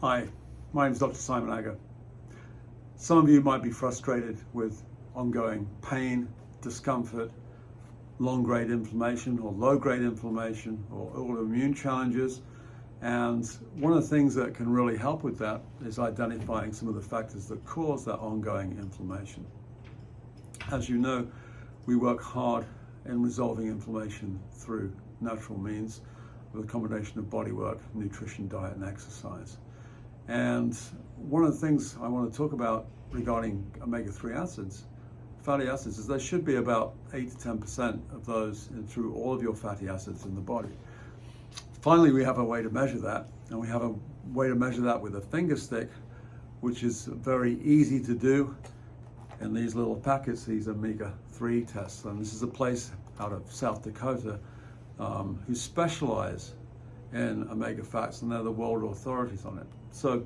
Hi, my name is Dr. Simon Agger. Some of you might be frustrated with ongoing pain, discomfort, long-grade inflammation or low-grade inflammation or autoimmune challenges. And one of the things that can really help with that is identifying some of the factors that cause that ongoing inflammation. As you know, we work hard in resolving inflammation through natural means with a combination of body work, nutrition, diet, and exercise. And one of the things I want to talk about regarding omega-3 acids, fatty acids, is there should be about 8 to 10% of those through all of your fatty acids in the body. Finally, we have a way to measure that, and we have a way to measure that with a finger stick, which is very easy to do in these little packets, these omega-3 tests. And this is a place out of South Dakota who specialize in omega fats, and they're the world authorities on it. So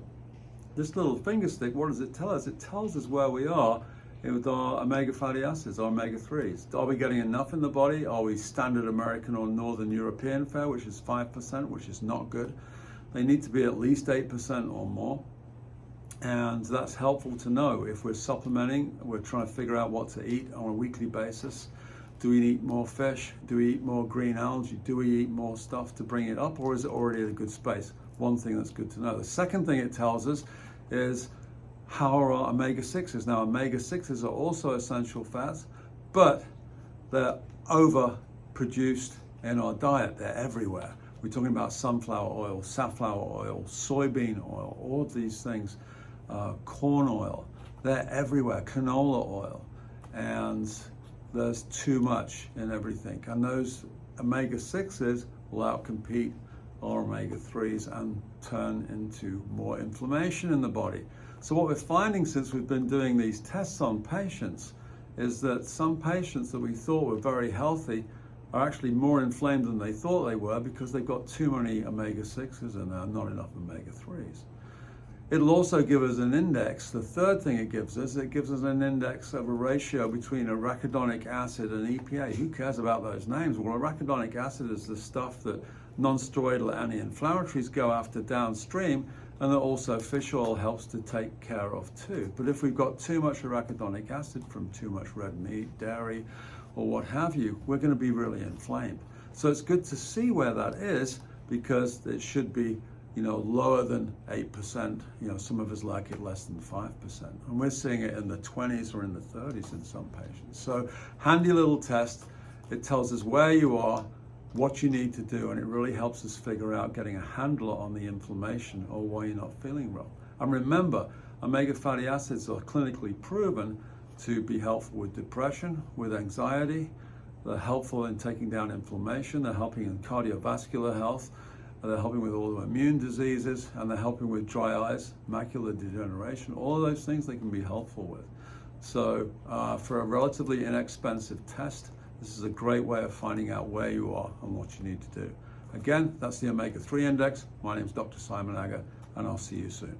this little finger stick, what does it tell us? It tells us where we are with our omega fatty acids, our omega-3s. Are we getting enough in the body? Are we standard American or Northern European fare, which is 5%, which is not good? They need to be at least 8% or more. And that's helpful to know. If we're supplementing, we're trying to figure out what to eat on a weekly basis. Do we eat more fish? Do we eat more green algae? Do we eat more stuff to bring it up, or is it already at a good space? One thing that's good to know. The second thing it tells us is how are our omega-6s. Now, omega-6s are also essential fats, but they're overproduced in our diet. They're everywhere. We're talking about sunflower oil, safflower oil, soybean oil, all of these things, corn oil. They're everywhere, canola oil. And there's too much in everything. And those omega-6s will outcompete our omega-3s and turn into more inflammation in the body. So what we're finding since we've been doing these tests on patients is that some patients that we thought were very healthy are actually more inflamed than they thought they were because they've got too many omega-6s in there, not enough omega-3s. It'll also give us an index. The third thing it gives us an index of a ratio between arachidonic acid and EPA. Who cares about those names? Well, arachidonic acid is the stuff that non-steroidal anti-inflammatories go after downstream, and that also fish oil helps to take care of too. But if we've got too much arachidonic acid from too much red meat, dairy, or what have you, we're going to be really inflamed. So it's good to see where that is, because it should be lower than 8%. Some of us like it less than 5%. And we're seeing it in the 20s or in the 30s in some patients. So handy little test. It tells us where you are, what you need to do, and it really helps us figure out getting a handle on the inflammation or why you're not feeling well. And remember, omega fatty acids are clinically proven to be helpful with depression, with anxiety. They're helpful in taking down inflammation. They're helping in cardiovascular health. They're helping with autoimmune diseases, and they're helping with dry eyes, macular degeneration. All of those things they can be helpful with. So for a relatively inexpensive test, this is a great way of finding out where you are and what you need to do. Again, that's the omega-3 index. My name is Dr. Simon Agger, and I'll see you soon.